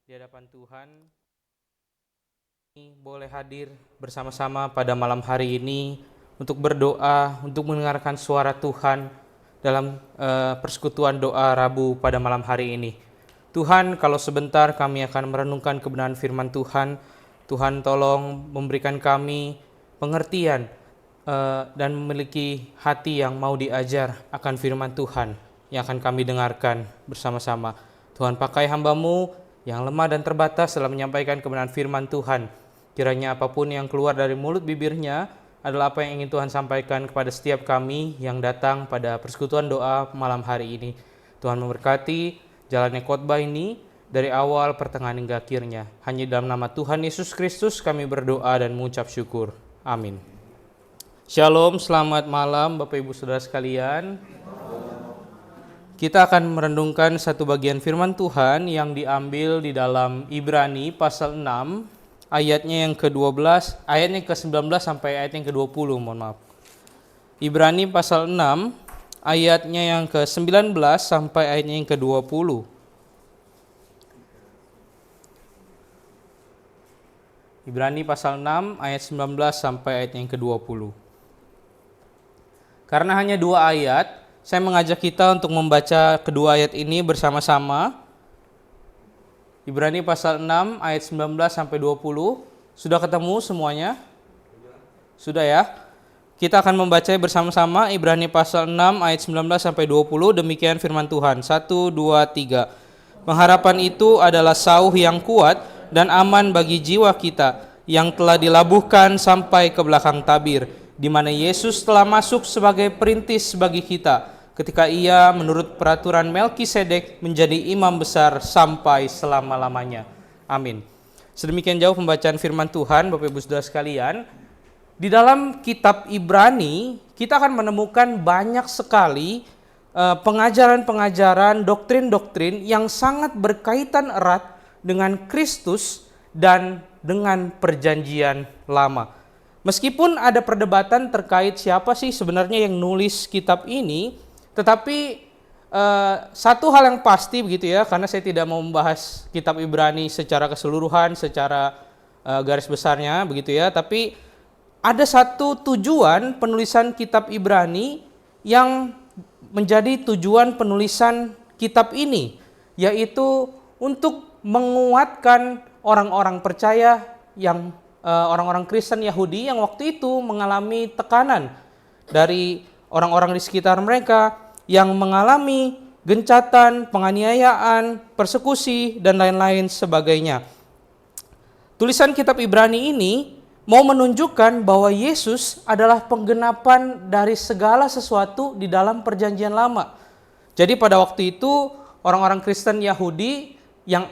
di hadapan Tuhan, boleh hadir bersama-sama pada malam hari ini untuk berdoa, untuk mendengarkan suara Tuhan dalam persekutuan doa Rabu pada malam hari ini. Tuhan, kalau sebentar kami akan merenungkan kebenaran firman Tuhan, Tuhan tolong memberikan kami pengertian dan memiliki hati yang mau diajar akan firman Tuhan yang akan kami dengarkan bersama-sama. Tuhan, pakai hamba-Mu yang lemah dan terbatas dalam menyampaikan kebenaran firman Tuhan. Kiranya apapun yang keluar dari mulut bibirnya adalah apa yang ingin Tuhan sampaikan kepada setiap kami yang datang pada persekutuan doa malam hari ini. Tuhan memberkati jalannya khotbah ini dari awal, pertengahan hingga akhirnya. Hanya dalam nama Tuhan Yesus Kristus kami berdoa dan mengucap syukur. Amin. Shalom, selamat malam Bapak Ibu Saudara sekalian. Kita akan merenungkan satu bagian firman Tuhan yang diambil di dalam Ibrani pasal 6, ayatnya yang ke-12, ayatnya ke-19 sampai ayat yang ke-20, mohon maaf. Ibrani pasal 6, ayatnya yang ke-19 sampai ayatnya yang ke-20. Ibrani pasal 6, ayat 19 sampai ayat yang ke-20. Karena hanya 2 ayat, saya mengajak kita untuk membaca kedua ayat ini bersama-sama. Ibrani pasal 6 ayat 19 sampai 20. Sudah ketemu semuanya? Sudah ya? Kita akan membaca bersama-sama Ibrani pasal 6 ayat 19 sampai 20. Demikian firman Tuhan. 1, 2, 3. Pengharapan itu adalah sauh yang kuat dan aman bagi jiwa kita yang telah dilabuhkan sampai ke belakang tabir, di mana Yesus telah masuk sebagai perintis bagi kita ketika ia menurut peraturan Melkisedek menjadi imam besar sampai selama-lamanya. Amin. Sedemikian jauh pembacaan firman Tuhan, Bapak Ibu Saudara sekalian. Di dalam kitab Ibrani, kita akan menemukan banyak sekali pengajaran-pengajaran, doktrin-doktrin yang sangat berkaitan erat dengan Kristus dan dengan perjanjian lama. Meskipun ada perdebatan terkait siapa sih sebenarnya yang nulis kitab ini, tetapi satu hal yang pasti begitu ya, karena saya tidak mau membahas kitab Ibrani secara keseluruhan, secara garis besarnya begitu ya, tapi ada satu tujuan penulisan kitab Ibrani yang menjadi tujuan penulisan kitab ini, yaitu untuk menguatkan orang-orang percaya yang orang-orang Kristen Yahudi yang waktu itu mengalami tekanan dari orang-orang di sekitar mereka yang mengalami gencatan, penganiayaan, persekusi, dan lain-lain sebagainya. Tulisan kitab Ibrani ini mau menunjukkan bahwa Yesus adalah penggenapan dari segala sesuatu di dalam perjanjian lama. Jadi pada waktu itu orang-orang Kristen Yahudi yang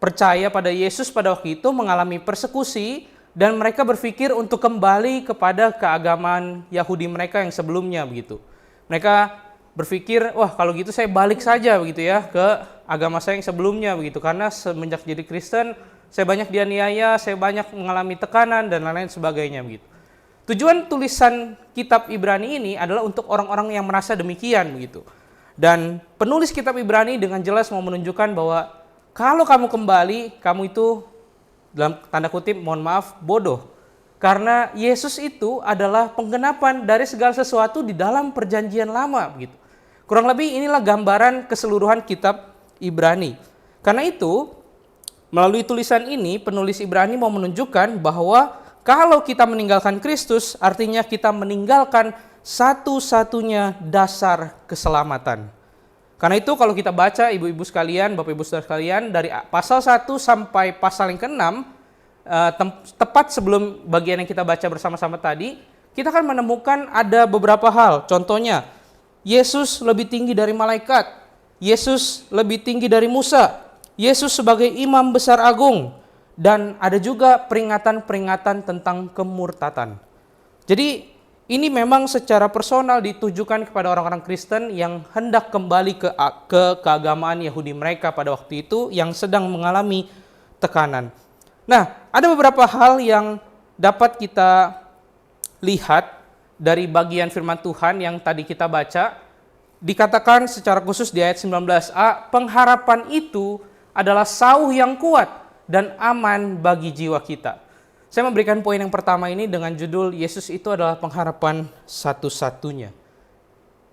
percaya pada Yesus pada waktu itu mengalami persekusi dan mereka berpikir untuk kembali kepada keagamaan Yahudi mereka yang sebelumnya begitu. Mereka berpikir, wah kalau gitu saya balik saja begitu ya ke agama saya yang sebelumnya begitu, karena semenjak jadi Kristen saya banyak dianiaya, saya banyak mengalami tekanan dan lain-lain sebagainya begitu. Tujuan tulisan kitab Ibrani ini adalah untuk orang-orang yang merasa demikian begitu. Dan penulis kitab Ibrani dengan jelas mau menunjukkan bahwa kalau kamu kembali, kamu itu dalam tanda kutip, mohon maaf, bodoh. Karena Yesus itu adalah penggenapan dari segala sesuatu di dalam perjanjian lama begitu. Kurang lebih inilah gambaran keseluruhan kitab Ibrani. Karena itu, melalui tulisan ini, penulis Ibrani mau menunjukkan bahwa kalau kita meninggalkan Kristus, artinya kita meninggalkan satu-satunya dasar keselamatan. Karena itu kalau kita baca ibu-ibu sekalian, Bapak Ibu Saudara sekalian, dari pasal 1 sampai pasal yang ke-6, tepat sebelum bagian yang kita baca bersama-sama tadi, kita akan menemukan ada beberapa hal. Contohnya, Yesus lebih tinggi dari malaikat, Yesus lebih tinggi dari Musa, Yesus sebagai imam besar agung, dan ada juga peringatan-peringatan tentang kemurtatan. Jadi ini memang secara personal ditujukan kepada orang-orang Kristen yang hendak kembali ke keagamaan Yahudi mereka pada waktu itu yang sedang mengalami tekanan. Nah, ada beberapa hal yang dapat kita lihat dari bagian firman Tuhan yang tadi kita baca. Dikatakan secara khusus di ayat 19a, pengharapan itu adalah sauh yang kuat dan aman bagi jiwa kita. Saya memberikan poin yang pertama ini dengan judul Yesus itu adalah pengharapan satu-satunya.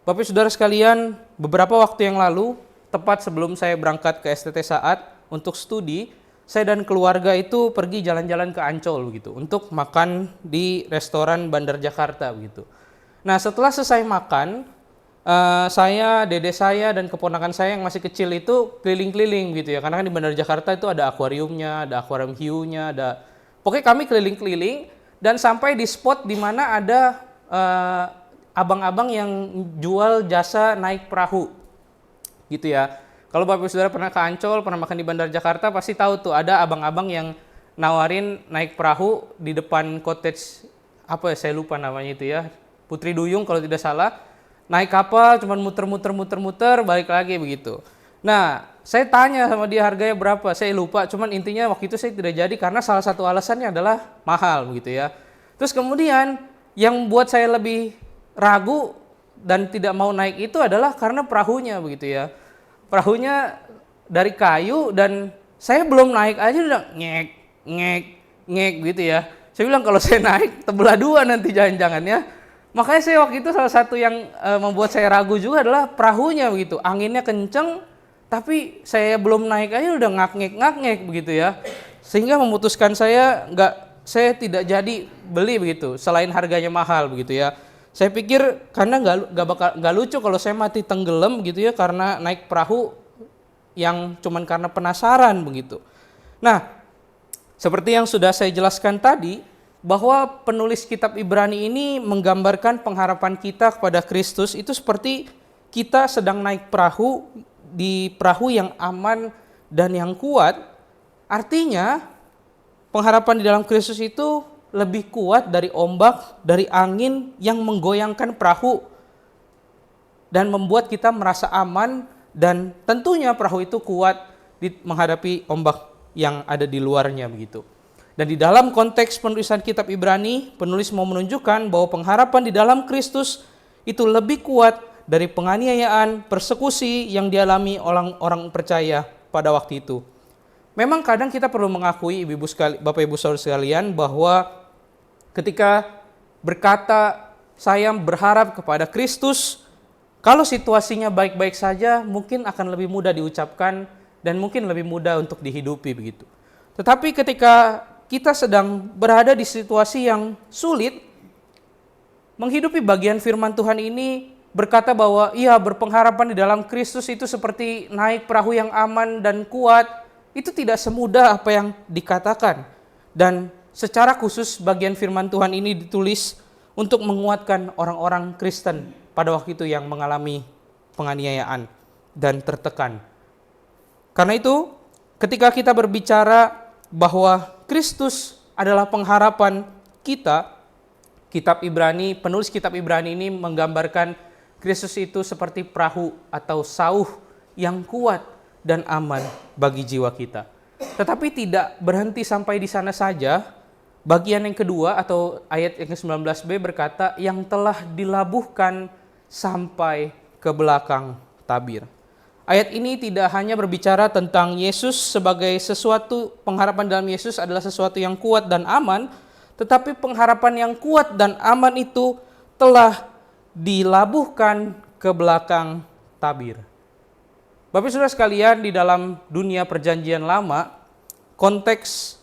Bapak Saudara sekalian, beberapa waktu yang lalu, tepat sebelum saya berangkat ke STT Saat untuk studi, saya dan keluarga itu pergi jalan-jalan ke Ancol begitu untuk makan di restoran Bandar Jakarta begitu. Nah, setelah selesai makan, saya, dede saya dan keponakan saya yang masih kecil itu keliling-keliling gitu ya. Karena kan di Bandar Jakarta itu ada akuariumnya, ada akuarium hiunya, pokoknya kami keliling-keliling dan sampai di spot di mana ada abang-abang yang jual jasa naik perahu. Gitu ya. Kalau Bapak Saudara pernah ke Ancol, pernah makan di Bandar Jakarta, pasti tahu tuh ada abang-abang yang nawarin naik perahu di depan cottage, apa ya, saya lupa namanya itu ya, Putri Duyung kalau tidak salah. Naik kapal cuman muter-muter balik lagi begitu. Nah, saya tanya sama dia harganya berapa, saya lupa, cuman intinya waktu itu saya tidak jadi karena salah satu alasannya adalah mahal begitu ya. Terus kemudian yang buat saya lebih ragu dan tidak mau naik itu adalah karena perahunya begitu ya. Perahunya dari kayu dan saya belum naik aja udah ngek gitu ya. Saya bilang kalau saya naik tebelah dua nanti jangan-jangan ya. Makanya saya waktu itu salah satu yang membuat saya ragu juga adalah perahunya begitu. Anginnya kenceng tapi saya belum naik aja udah ngak-ngek begitu ya. Sehingga memutuskan saya tidak jadi beli begitu selain harganya mahal begitu ya. Saya pikir karena nggak lucu kalau saya mati tenggelam gitu ya karena naik perahu yang cuman karena penasaran begitu. Nah, seperti yang sudah saya jelaskan tadi bahwa penulis kitab Ibrani ini menggambarkan pengharapan kita kepada Kristus itu seperti kita sedang naik perahu di perahu yang aman dan yang kuat. Artinya pengharapan di dalam Kristus itu lebih kuat dari ombak, dari angin yang menggoyangkan perahu dan membuat kita merasa aman dan tentunya perahu itu kuat menghadapi ombak yang ada di luarnya begitu. Dan di dalam konteks penulisan kitab Ibrani, penulis mau menunjukkan bahwa pengharapan di dalam Kristus itu lebih kuat dari penganiayaan, persekusi yang dialami orang-orang percaya pada waktu itu. Memang kadang kita perlu mengakui Bapak Ibu Saudara sekalian bahwa ketika berkata saya berharap kepada Kristus, kalau situasinya baik-baik saja mungkin akan lebih mudah diucapkan dan mungkin lebih mudah untuk dihidupi begitu. Tetapi ketika kita sedang berada di situasi yang sulit, menghidupi bagian firman Tuhan ini berkata bahwa iya, berpengharapan di dalam Kristus itu seperti naik perahu yang aman dan kuat, itu tidak semudah apa yang dikatakan. Dan secara khusus bagian firman Tuhan ini ditulis untuk menguatkan orang-orang Kristen pada waktu itu yang mengalami penganiayaan dan tertekan. Karena itu, ketika kita berbicara bahwa Kristus adalah pengharapan kita, penulis kitab Ibrani ini menggambarkan Kristus itu seperti perahu atau sauh yang kuat dan aman bagi jiwa kita. Tetapi tidak berhenti sampai di sana saja. Bagian yang kedua atau ayat yang ke-19b berkata yang telah dilabuhkan sampai ke belakang tabir. Ayat ini tidak hanya berbicara tentang Yesus sebagai sesuatu, pengharapan dalam Yesus adalah sesuatu yang kuat dan aman, tetapi pengharapan yang kuat dan aman itu telah dilabuhkan ke belakang tabir. Bapak Saudara sekalian, di dalam dunia perjanjian lama, konteks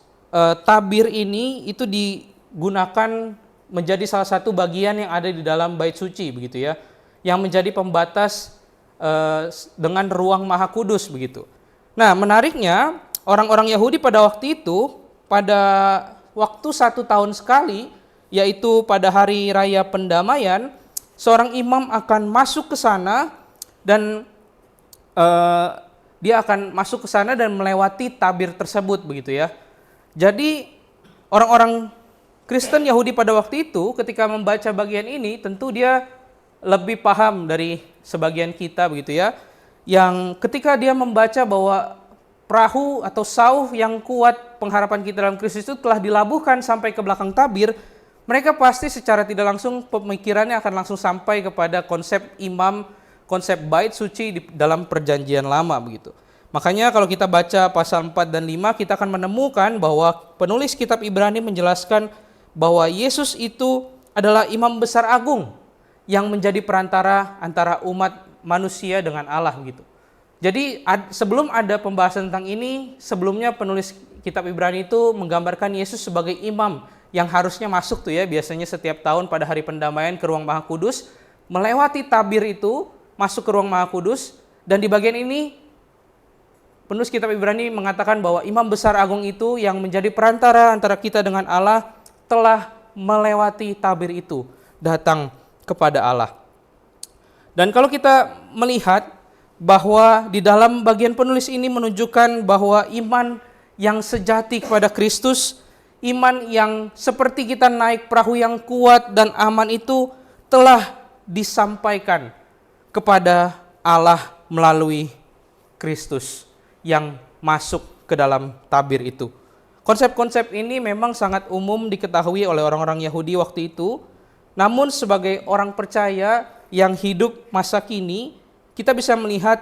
tabir ini itu digunakan menjadi salah satu bagian yang ada di dalam bait suci begitu ya, yang menjadi pembatas dengan ruang maha kudus begitu. Nah, menariknya orang-orang Yahudi pada waktu itu, pada waktu 1 tahun sekali, yaitu pada hari raya pendamaian, seorang imam akan masuk ke sana dan dia akan masuk ke sana dan melewati tabir tersebut begitu ya. Jadi orang-orang Kristen Yahudi pada waktu itu ketika membaca bagian ini tentu dia lebih paham dari sebagian kita begitu ya. Yang ketika dia membaca bahwa perahu atau sauh yang kuat pengharapan kita dalam Kristus itu telah dilabuhkan sampai ke belakang tabir, mereka pasti secara tidak langsung pemikirannya akan langsung sampai kepada konsep imam, konsep bait suci di dalam perjanjian lama begitu. Makanya kalau kita baca pasal 4 dan 5, kita akan menemukan bahwa penulis kitab Ibrani menjelaskan bahwa Yesus itu adalah imam besar agung yang menjadi perantara antara umat manusia dengan Allah gitu. Jadi sebelum ada pembahasan tentang ini, sebelumnya penulis kitab Ibrani itu menggambarkan Yesus sebagai imam yang harusnya masuk tuh ya, biasanya setiap tahun pada hari pendamaian ke ruang Maha Kudus, melewati tabir itu, masuk ke ruang Maha Kudus, dan di bagian ini penulis kitab Ibrani mengatakan bahwa imam besar agung itu yang menjadi perantara antara kita dengan Allah telah melewati tabir itu, datang kepada Allah. Dan kalau kita melihat bahwa di dalam bagian penulis ini menunjukkan bahwa iman yang sejati kepada Kristus, iman yang seperti kita naik perahu yang kuat dan aman itu telah disampaikan kepada Allah melalui Kristus yang masuk ke dalam tabir itu. Konsep-konsep ini memang sangat umum diketahui oleh orang-orang Yahudi waktu itu. Namun sebagai orang percaya yang hidup masa kini, kita bisa melihat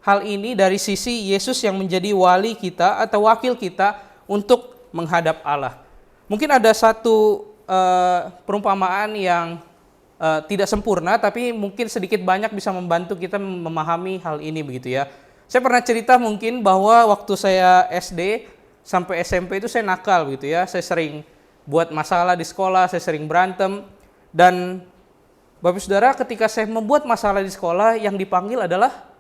hal ini dari sisi Yesus yang menjadi wali kita atau wakil kita untuk menghadap Allah. Mungkin ada satu perumpamaan yang tidak sempurna, tapi mungkin sedikit banyak bisa membantu kita memahami hal ini begitu ya. Saya pernah cerita mungkin bahwa waktu saya SD sampai SMP itu saya nakal gitu ya. Saya sering buat masalah di sekolah, saya sering berantem. Dan Bapak Saudara, ketika saya membuat masalah di sekolah, yang dipanggil adalah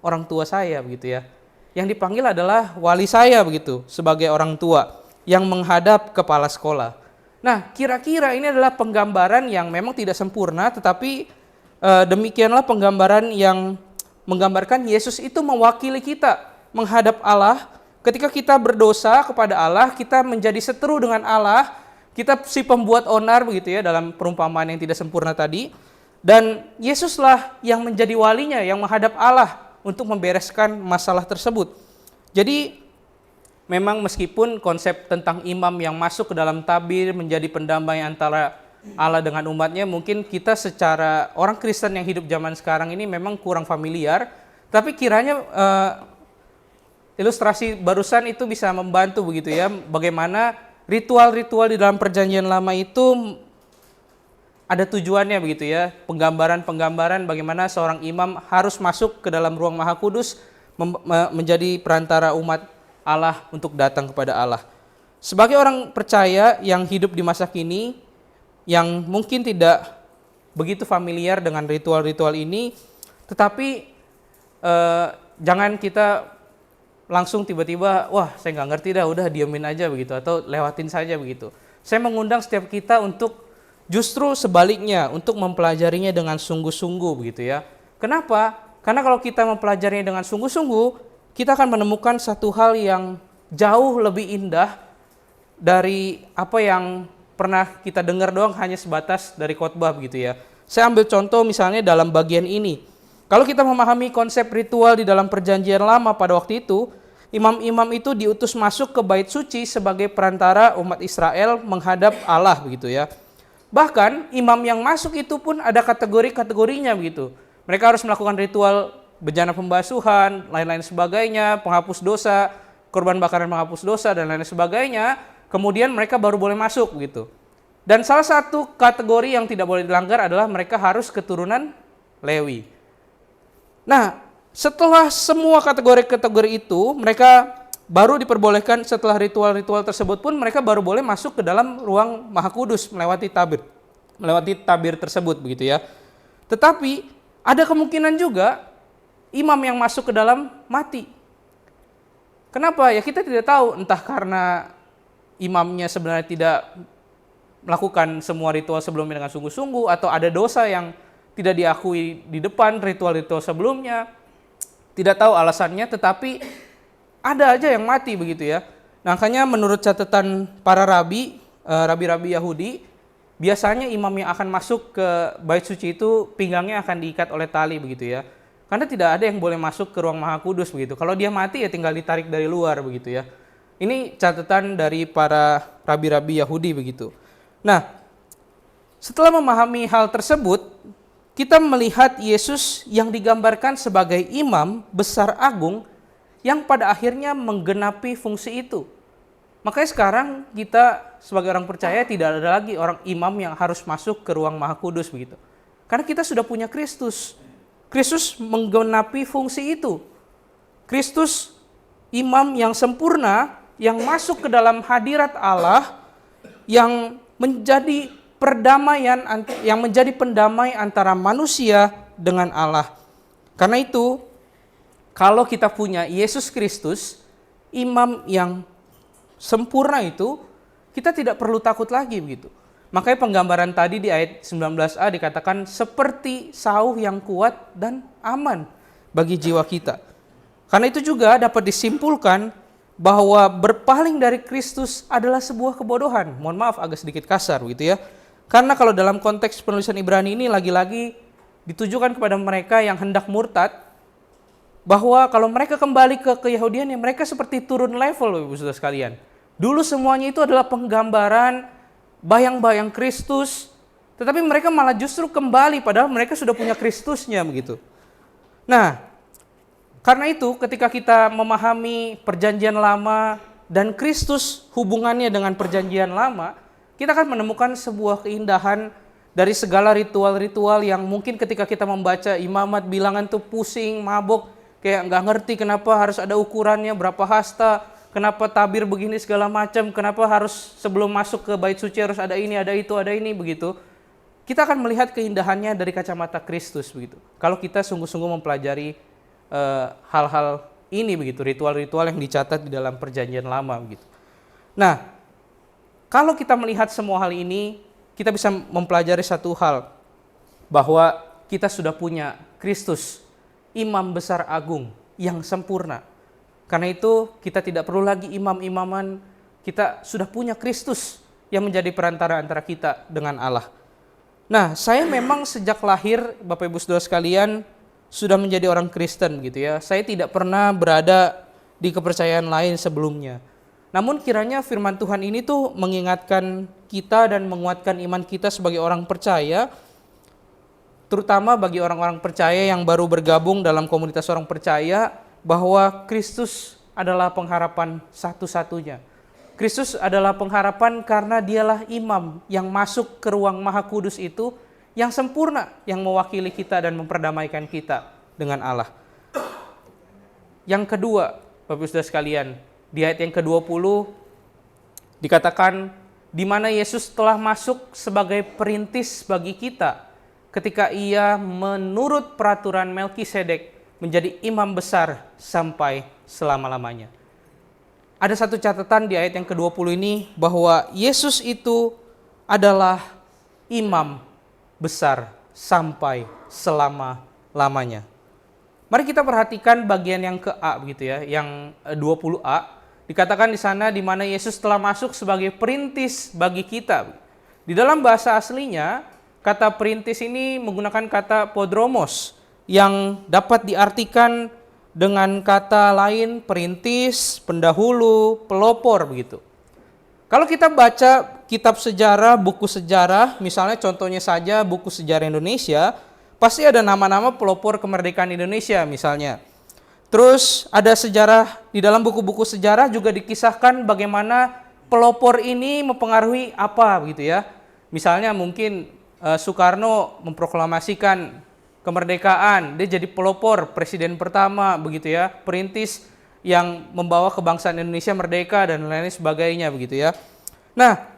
orang tua saya begitu ya. Yang dipanggil adalah wali saya begitu, sebagai orang tua yang menghadap kepala sekolah. Nah, kira-kira ini adalah penggambaran yang memang tidak sempurna, tetapi demikianlah penggambaran yang menggambarkan Yesus itu mewakili kita menghadap Allah. Ketika kita berdosa kepada Allah, kita menjadi seteru dengan Allah, kita si pembuat onar begitu ya dalam perumpamaan yang tidak sempurna tadi. Dan Yesuslah yang menjadi walinya, yang menghadap Allah untuk membereskan masalah tersebut. Jadi memang meskipun konsep tentang imam yang masuk ke dalam tabir menjadi pendamai antara Allah dengan umatnya, mungkin kita secara orang Kristen yang hidup zaman sekarang ini memang kurang familiar, tapi kiranya ilustrasi barusan itu bisa membantu begitu ya, bagaimana ritual-ritual di dalam perjanjian lama itu ada tujuannya begitu ya, penggambaran-penggambaran bagaimana seorang imam harus masuk ke dalam ruang Maha Kudus menjadi perantara umat Allah untuk datang kepada Allah. Sebagai orang percaya yang hidup di masa kini, yang mungkin tidak begitu familiar dengan ritual-ritual ini, tetapi jangan kita langsung tiba-tiba, wah saya nggak ngerti dah, udah diemin aja begitu, atau lewatin saja begitu. Saya mengundang setiap kita untuk justru sebaliknya, untuk mempelajarinya dengan sungguh-sungguh begitu ya. Kenapa? Karena kalau kita mempelajarinya dengan sungguh-sungguh, kita akan menemukan satu hal yang jauh lebih indah dari apa yang pernah kita dengar doang hanya sebatas dari khotbah begitu ya. Saya ambil contoh misalnya dalam bagian ini. Kalau kita memahami konsep ritual di dalam perjanjian lama pada waktu itu, imam-imam itu diutus masuk ke bait suci sebagai perantara umat Israel menghadap Allah begitu ya. Bahkan imam yang masuk itu pun ada kategori-kategorinya begitu. Mereka harus melakukan ritual bejana pembasuhan, lain-lain sebagainya, penghapus dosa, korban bakaran penghapus dosa dan lain-lain sebagainya. Kemudian mereka baru boleh masuk gitu. Dan salah satu kategori yang tidak boleh dilanggar adalah mereka harus keturunan Lewi. Nah, setelah semua kategori-kategori itu, mereka baru diperbolehkan setelah ritual-ritual tersebut pun mereka baru boleh masuk ke dalam ruang Maha Kudus melewati tabir tersebut begitu ya. Tetapi ada kemungkinan juga imam yang masuk ke dalam mati. Kenapa? Ya kita tidak tahu, entah karena imamnya sebenarnya tidak melakukan semua ritual sebelumnya dengan sungguh-sungguh, atau ada dosa yang tidak diakui di depan ritual-ritual sebelumnya. Tidak tahu alasannya, tetapi ada aja yang mati begitu ya. Nah, makanya menurut catatan para rabi-rabi Yahudi, biasanya imam yang akan masuk ke bait suci itu pinggangnya akan diikat oleh tali begitu ya. Karena tidak ada yang boleh masuk ke ruang Maha Kudus begitu. Kalau dia mati ya tinggal ditarik dari luar begitu ya. Ini catatan dari para rabi-rabi Yahudi begitu. Nah, setelah memahami hal tersebut, kita melihat Yesus yang digambarkan sebagai imam besar agung yang pada akhirnya menggenapi fungsi itu. Makanya sekarang kita sebagai orang percaya tidak ada lagi orang imam yang harus masuk ke ruang Maha Kudus begitu. Karena kita sudah punya Kristus. Kristus menggenapi fungsi itu. Kristus imam yang sempurna yang masuk ke dalam hadirat Allah yang menjadi perdamaian, yang menjadi pendamai antara manusia dengan Allah. Karena itu, kalau kita punya Yesus Kristus, imam yang sempurna itu, kita tidak perlu takut lagi begitu. Makanya penggambaran tadi di ayat 19a dikatakan seperti sauh yang kuat dan aman bagi jiwa kita. Karena itu juga dapat disimpulkan bahwa berpaling dari Kristus adalah sebuah kebodohan. Mohon maaf agak sedikit kasar gitu ya. Karena kalau dalam konteks penulisan Ibrani ini lagi-lagi ditujukan kepada mereka yang hendak murtad, bahwa kalau mereka kembali ke Yahudian, ya mereka seperti turun level, Ibu Saudara sekalian. Dulu semuanya itu adalah penggambaran bayang-bayang Kristus, tetapi mereka malah justru kembali padahal mereka sudah punya Kristusnya begitu. Nah, karena itu ketika kita memahami perjanjian lama dan Kristus hubungannya dengan perjanjian lama, kita akan menemukan sebuah keindahan dari segala ritual-ritual yang mungkin ketika kita membaca imamat bilangan tuh pusing, mabuk, kayak nggak ngerti kenapa harus ada ukurannya, berapa hasta, kenapa tabir begini segala macam, kenapa harus sebelum masuk ke bait suci harus ada ini, ada itu, ada ini begitu. Kita akan melihat keindahannya dari kacamata Kristus begitu. Kalau kita sungguh-sungguh mempelajari hal-hal ini begitu, ritual-ritual yang dicatat di dalam perjanjian lama begitu. Nah, kalau kita melihat semua hal ini, kita bisa mempelajari satu hal, bahwa kita sudah punya Kristus, imam besar agung yang sempurna. Karena itu kita tidak perlu lagi imam-imaman, kita sudah punya Kristus yang menjadi perantara antara kita dengan Allah. Nah, saya memang sejak lahir, Bapak Ibu Saudara sekalian, sudah menjadi orang Kristen gitu ya. Saya tidak pernah berada di kepercayaan lain sebelumnya. Namun kiranya firman Tuhan ini tuh mengingatkan kita dan menguatkan iman kita sebagai orang percaya, terutama bagi orang-orang percaya yang baru bergabung dalam komunitas orang percaya, bahwa Kristus adalah pengharapan satu-satunya. Kristus adalah pengharapan karena dialah imam yang masuk ke ruang Maha Kudus itu, yang sempurna, yang mewakili kita dan memperdamaikan kita dengan Allah. Yang kedua, Bapak Ibu Saudara sekalian, di ayat yang ke-20 dikatakan di mana Yesus telah masuk sebagai perintis bagi kita ketika ia menurut peraturan Melkisedek menjadi imam besar sampai selama-lamanya. Ada satu catatan di ayat yang ke-20 ini bahwa Yesus itu adalah imam besar sampai selama-lamanya. Mari kita perhatikan bagian yang ke-A begitu ya, yang 20a. Dikatakan di sana di mana Yesus telah masuk sebagai perintis bagi kita. Di dalam bahasa aslinya, kata perintis ini menggunakan kata podromos yang dapat diartikan dengan kata lain perintis, pendahulu, pelopor begitu. Kalau kita baca kitab sejarah, buku sejarah, misalnya contohnya saja buku sejarah Indonesia, pasti ada nama-nama pelopor kemerdekaan Indonesia misalnya. Terus ada sejarah, di dalam buku-buku sejarah juga dikisahkan bagaimana pelopor ini mempengaruhi apa gitu ya. Misalnya mungkin Soekarno memproklamasikan kemerdekaan, dia jadi pelopor, presiden pertama begitu ya, perintis yang membawa kebangsaan Indonesia merdeka dan lain-lain sebagainya begitu ya. Nah,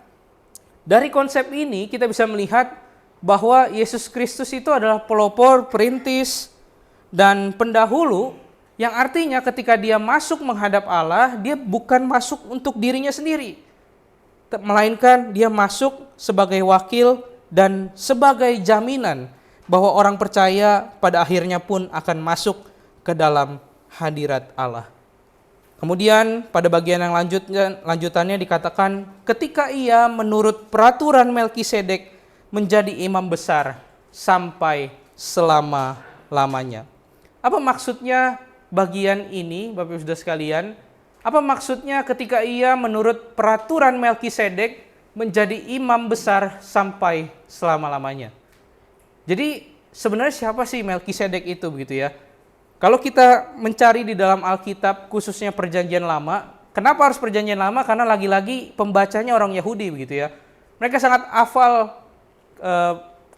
dari konsep ini kita bisa melihat bahwa Yesus Kristus itu adalah pelopor, perintis, dan pendahulu, yang artinya ketika dia masuk menghadap Allah, dia bukan masuk untuk dirinya sendiri, melainkan dia masuk sebagai wakil dan sebagai jaminan bahwa orang percaya pada akhirnya pun akan masuk ke dalam hadirat Allah. Kemudian pada bagian yang lanjutannya dikatakan ketika ia menurut peraturan Melkisedek menjadi imam besar sampai selama-lamanya. Apa maksudnya bagian ini, Bapak Ibu Saudara sekalian? Apa maksudnya ketika ia menurut peraturan Melkisedek menjadi imam besar sampai selama-lamanya? Jadi sebenarnya siapa sih Melkisedek itu begitu ya? Kalau kita mencari di dalam Alkitab, khususnya Perjanjian Lama, kenapa harus Perjanjian Lama? Karena lagi-lagi pembacanya orang Yahudi begitu ya. Mereka sangat hafal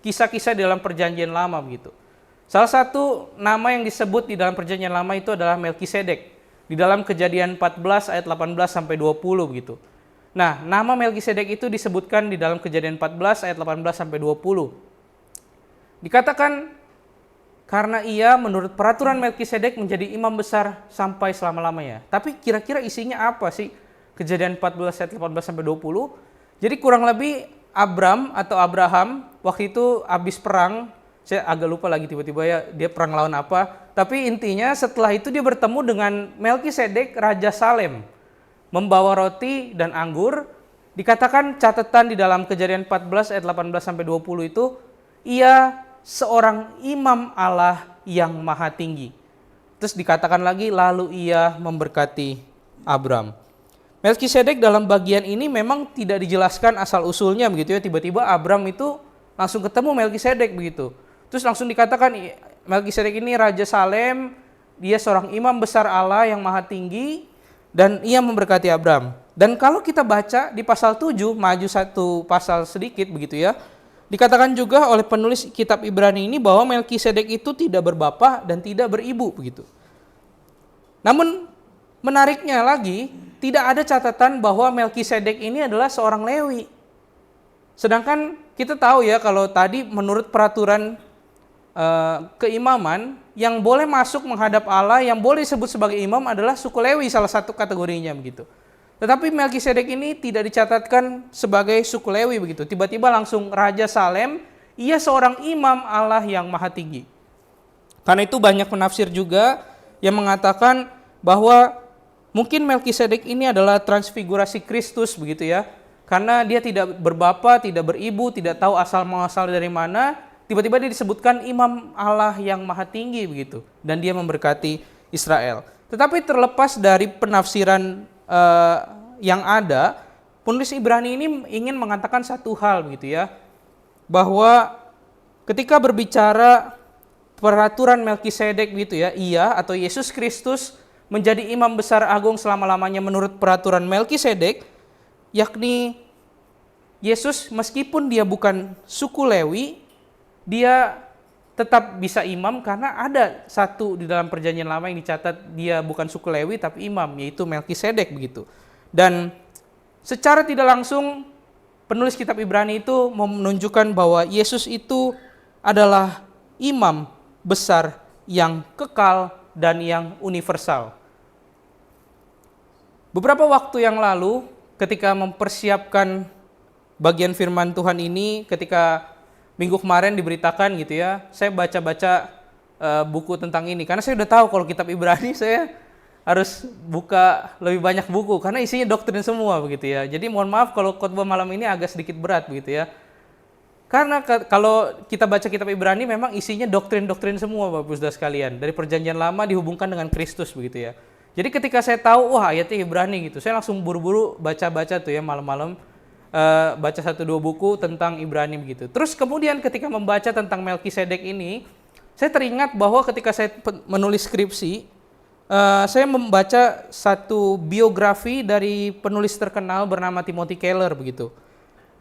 kisah-kisah di dalam Perjanjian Lama begitu. Salah satu nama yang disebut di dalam Perjanjian Lama itu adalah Melkisedek. Di dalam Kejadian 14 ayat 18 sampai 20 begitu. Nah, nama Melkisedek itu disebutkan di dalam Kejadian 14 ayat 18 sampai 20. Dikatakan karena ia menurut peraturan Melkisedek menjadi imam besar sampai selama-lamanya. Tapi kira-kira isinya apa sih Kejadian 14 ayat 18 sampai 20? Jadi kurang lebih Abraham waktu itu habis perang, saya agak lupa lagi tiba-tiba ya dia perang lawan apa. Tapi intinya setelah itu dia bertemu dengan Melkisedek Raja Salem, membawa roti dan anggur. Dikatakan catatan di dalam Kejadian 14 ayat 18 sampai 20 itu, ia seorang imam Allah yang maha tinggi. Terus dikatakan lagi, lalu ia memberkati Abram. Melkisedek dalam bagian ini memang tidak dijelaskan asal-usulnya begitu ya. Tiba-tiba Abram itu langsung ketemu Melkisedek begitu. Terus langsung dikatakan Melkisedek ini Raja Salem, dia seorang imam besar Allah yang maha tinggi, dan ia memberkati Abram. Dan kalau kita baca di pasal 7, maju satu pasal sedikit begitu ya, dikatakan juga oleh penulis kitab Ibrani ini bahwa Melkisedek itu tidak berbapak dan tidak beribu begitu. Namun menariknya lagi, tidak ada catatan bahwa Melkisedek ini adalah seorang Lewi. Sedangkan kita tahu ya kalau tadi menurut peraturan keimaman, yang boleh masuk menghadap Allah, yang boleh disebut sebagai imam adalah suku Lewi, salah satu kategorinya begitu. Tetapi Melkisedek ini tidak dicatatkan sebagai suku Lewi begitu. Tiba-tiba langsung Raja Salem, ia seorang imam Allah yang maha tinggi. Karena itu banyak penafsir juga yang mengatakan bahwa mungkin Melkisedek ini adalah transfigurasi Kristus begitu ya. Karena dia tidak berbapa, tidak beribu, tidak tahu asal muasal dari mana. Tiba-tiba dia disebutkan imam Allah yang maha tinggi begitu. Dan dia memberkati Israel. Tetapi terlepas dari penafsiran yang ada, penulis Ibrani ini ingin mengatakan satu hal begitu ya. Bahwa ketika berbicara peraturan Melkisedek gitu ya, ia atau Yesus Kristus menjadi imam besar agung selama-lamanya menurut peraturan Melkisedek, yakni Yesus meskipun dia bukan suku Lewi, dia tetap bisa imam karena ada satu di dalam Perjanjian Lama yang dicatat dia bukan suku Lewi tapi imam, yaitu Melkisedek begitu. Dan secara tidak langsung penulis kitab Ibrani itu menunjukkan bahwa Yesus itu adalah imam besar yang kekal dan yang universal. Beberapa waktu yang lalu ketika mempersiapkan bagian firman Tuhan ini, ketika minggu kemarin diberitakan gitu ya, saya baca-baca buku tentang ini. Karena saya udah tahu kalau kitab Ibrani saya harus buka lebih banyak buku, karena isinya doktrin semua begitu ya. Jadi mohon maaf kalau khotbah malam ini agak sedikit berat begitu ya. Karena kalau kita baca kitab Ibrani memang isinya doktrin-doktrin semua Bapak Saudara sekalian. Dari Perjanjian Lama dihubungkan dengan Kristus begitu ya. Jadi ketika saya tahu, wah ayatnya Ibrani gitu, saya langsung buru-buru baca-baca tuh ya malam-malam. Baca 1-2 buku tentang Ibrani begitu. Terus kemudian ketika membaca tentang Melkisedek ini, saya teringat bahwa ketika saya menulis skripsi, saya membaca satu biografi dari penulis terkenal bernama Timothy Keller begitu.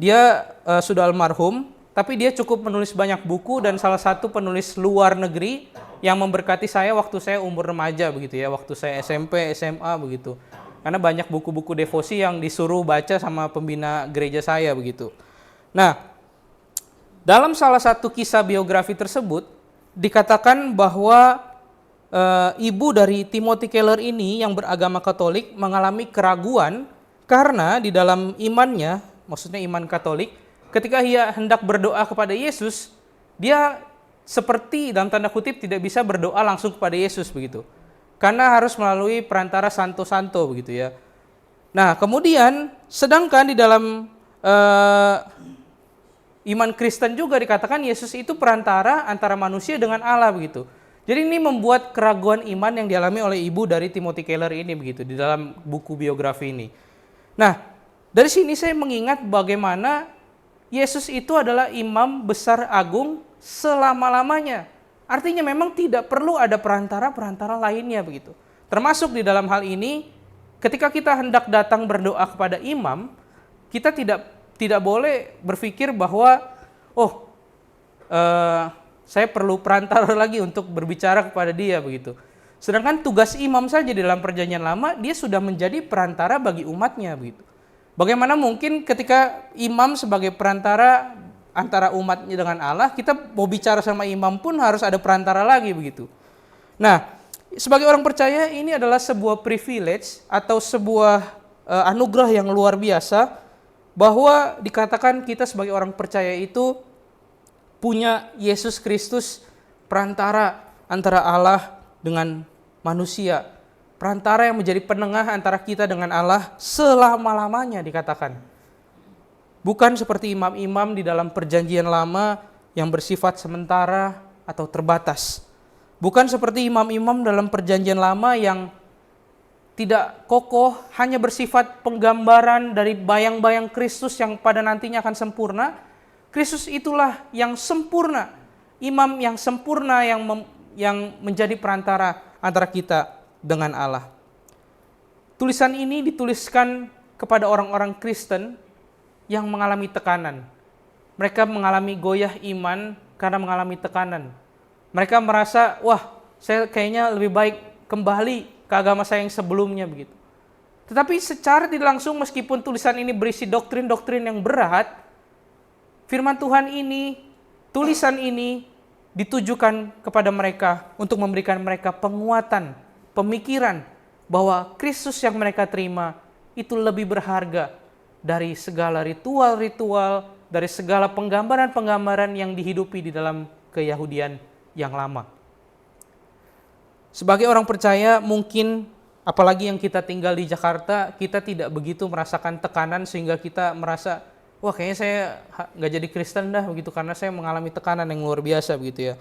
Dia sudah almarhum, tapi dia cukup menulis banyak buku dan salah satu penulis luar negeri yang memberkati saya waktu saya umur remaja begitu ya, waktu saya SMP, SMA begitu. Karena banyak buku-buku devosi yang disuruh baca sama pembina gereja saya begitu. Nah, dalam salah satu kisah biografi tersebut dikatakan bahwa ibu dari Timothy Keller ini yang beragama Katolik mengalami keraguan karena di dalam imannya, maksudnya iman Katolik, ketika ia hendak berdoa kepada Yesus, dia seperti dalam tanda kutip tidak bisa berdoa langsung kepada Yesus begitu. Karena harus melalui perantara santo-santo begitu ya. Nah kemudian sedangkan di dalam iman Kristen juga dikatakan Yesus itu perantara antara manusia dengan Allah begitu. Jadi ini membuat keraguan iman yang dialami oleh ibu dari Timothy Keller ini begitu di dalam buku biografi ini. Nah dari sini saya mengingat bagaimana Yesus itu adalah imam besar agung selama-lamanya. Artinya memang tidak perlu ada perantara-perantara lainnya begitu. Termasuk di dalam hal ini, ketika kita hendak datang berdoa kepada imam, kita tidak boleh berpikir bahwa saya perlu perantara lagi untuk berbicara kepada dia begitu. Sedangkan tugas imam saja di dalam perjanjian lama, dia sudah menjadi perantara bagi umatnya begitu. Bagaimana mungkin ketika imam sebagai perantara antara umatnya dengan Allah, kita mau bicara sama imam pun harus ada perantara lagi begitu. Nah, sebagai orang percaya ini adalah sebuah privilege atau sebuah anugerah yang luar biasa, bahwa dikatakan kita sebagai orang percaya itu punya Yesus Kristus, perantara antara Allah dengan manusia. Perantara yang menjadi penengah antara kita dengan Allah selama-lamanya dikatakan. Bukan seperti imam-imam di dalam perjanjian lama yang bersifat sementara atau terbatas. Bukan seperti imam-imam dalam perjanjian lama yang tidak kokoh, hanya bersifat penggambaran dari bayang-bayang Kristus yang pada nantinya akan sempurna. Kristus itulah yang sempurna, imam yang sempurna yang menjadi perantara antara kita dengan Allah. Tulisan ini dituliskan kepada orang-orang Kristen yang mengalami tekanan. Mereka mengalami goyah iman karena mengalami tekanan. Mereka merasa, saya kayaknya lebih baik kembali ke agama saya yang sebelumnya begitu. Tetapi secara tidak langsung, meskipun tulisan ini berisi doktrin-doktrin yang berat, firman Tuhan ini, tulisan ini ditujukan kepada mereka untuk memberikan mereka penguatan, pemikiran bahwa Kristus yang mereka terima itu lebih berharga dari segala ritual-ritual, dari segala penggambaran-penggambaran yang dihidupi di dalam keyahudian yang lama. Sebagai orang percaya, mungkin apalagi yang kita tinggal di Jakarta, kita tidak begitu merasakan tekanan sehingga kita merasa, kayaknya saya nggak jadi Kristen dah begitu karena saya mengalami tekanan yang luar biasa begitu ya.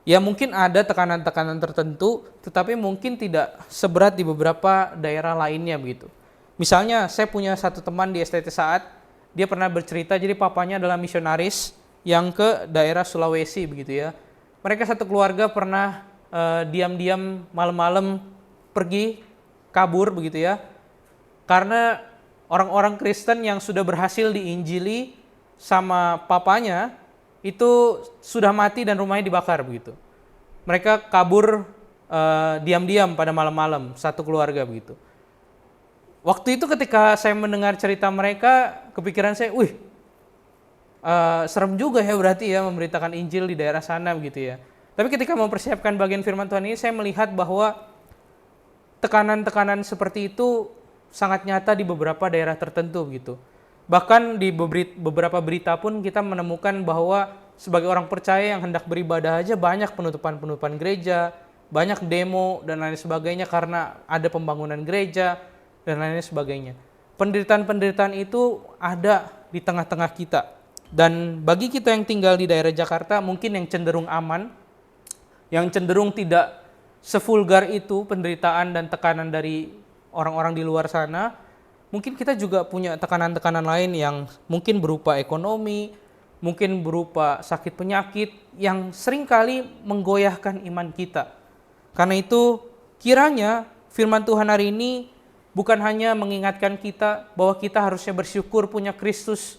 Ya mungkin ada tekanan-tekanan tertentu, tetapi mungkin tidak seberat di beberapa daerah lainnya begitu. Misalnya saya punya satu teman di STT Saat, dia pernah bercerita, jadi papanya adalah misionaris yang ke daerah Sulawesi begitu ya. Mereka satu keluarga pernah diam-diam malam-malam pergi kabur begitu ya. Karena orang-orang Kristen yang sudah berhasil diinjili sama papanya itu sudah mati dan rumahnya dibakar begitu. Mereka kabur diam-diam pada malam-malam, satu keluarga begitu. Waktu itu ketika saya mendengar cerita mereka, kepikiran saya, serem juga ya berarti ya memberitakan Injil di daerah sana begitu ya. Tapi ketika mempersiapkan bagian firman Tuhan ini, saya melihat bahwa tekanan-tekanan seperti itu sangat nyata di beberapa daerah tertentu begitu. Bahkan di beberapa berita pun kita menemukan bahwa sebagai orang percaya yang hendak beribadah aja banyak penutupan-penutupan gereja, banyak demo dan lain sebagainya karena ada pembangunan gereja dan lain sebagainya. Penderitaan-penderitaan itu ada di tengah-tengah kita. Dan bagi kita yang tinggal di daerah Jakarta, mungkin yang cenderung aman, yang cenderung tidak sevulgar itu penderitaan dan tekanan dari orang-orang di luar sana, mungkin kita juga punya tekanan-tekanan lain yang mungkin berupa ekonomi, mungkin berupa sakit penyakit yang seringkali menggoyahkan iman kita. Karena itu kiranya firman Tuhan hari ini bukan hanya mengingatkan kita bahwa kita harusnya bersyukur punya Kristus,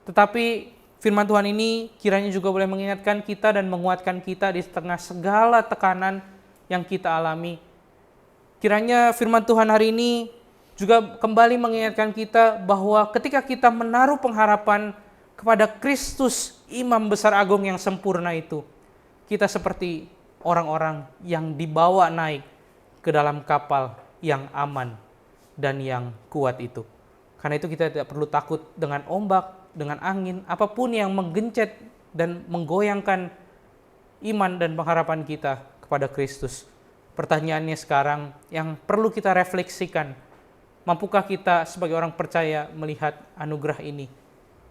tetapi firman Tuhan ini kiranya juga boleh mengingatkan kita dan menguatkan kita di tengah segala tekanan yang kita alami. Kiranya firman Tuhan hari ini juga kembali mengingatkan kita bahwa ketika kita menaruh pengharapan kepada Kristus, Imam Besar Agung yang sempurna itu, kita seperti orang-orang yang dibawa naik ke dalam kapal yang aman dan yang kuat itu. Karena itu kita tidak perlu takut dengan ombak, dengan angin, apapun yang menggencet dan menggoyangkan iman dan pengharapan kita kepada Kristus. Pertanyaannya sekarang yang perlu kita refleksikan, mampukah kita sebagai orang percaya melihat anugerah ini?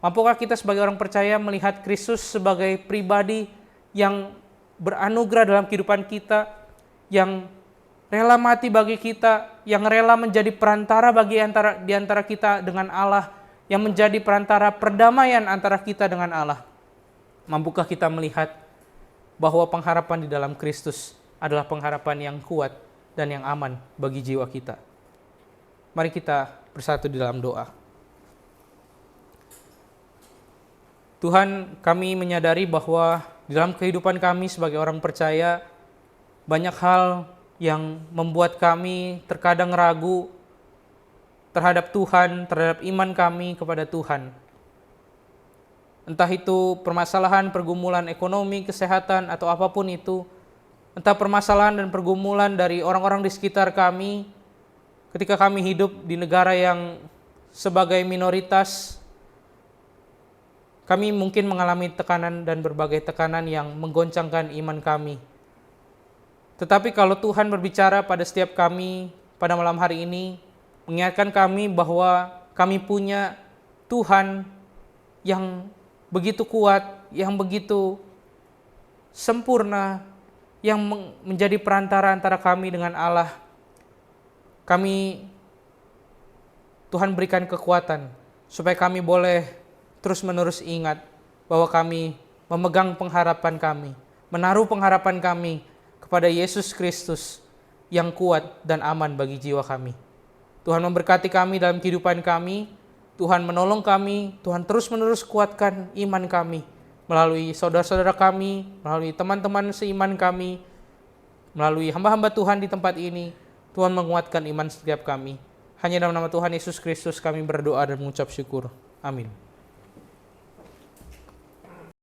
Mampukah kita sebagai orang percaya melihat Kristus sebagai pribadi yang beranugerah dalam kehidupan kita, yang rela mati bagi kita, yang rela menjadi perantara di antara kita dengan Allah, yang menjadi perantara perdamaian antara kita dengan Allah? Mampukah kita melihat bahwa pengharapan di dalam Kristus adalah pengharapan yang kuat dan yang aman bagi jiwa kita. Mari kita bersatu di dalam doa. Tuhan, kami menyadari bahwa di dalam kehidupan kami sebagai orang percaya, banyak hal yang membuat kami terkadang ragu terhadap Tuhan, terhadap iman kami kepada Tuhan. Entah itu permasalahan, pergumulan ekonomi, kesehatan, atau apapun itu. Entah permasalahan dan pergumulan dari orang-orang di sekitar kami, ketika kami hidup di negara yang sebagai minoritas, kami mungkin mengalami tekanan dan berbagai tekanan yang menggoncangkan iman kami. Tetapi kalau Tuhan berbicara pada setiap kami pada malam hari ini, mengingatkan kami bahwa kami punya Tuhan yang begitu kuat, yang begitu sempurna, yang menjadi perantara antara kami dengan Allah. Tuhan berikan kekuatan supaya kami boleh terus-menerus ingat bahwa kami memegang pengharapan kami, menaruh pengharapan kami kepada Yesus Kristus yang kuat dan aman bagi jiwa kami. Tuhan memberkati kami dalam kehidupan kami, Tuhan menolong kami, Tuhan terus-menerus kuatkan iman kami melalui saudara-saudara kami, melalui teman-teman seiman kami, melalui hamba-hamba Tuhan di tempat ini. Tuhan menguatkan iman setiap kami. Hanya dalam nama Tuhan Yesus Kristus kami berdoa dan mengucap syukur. Amin.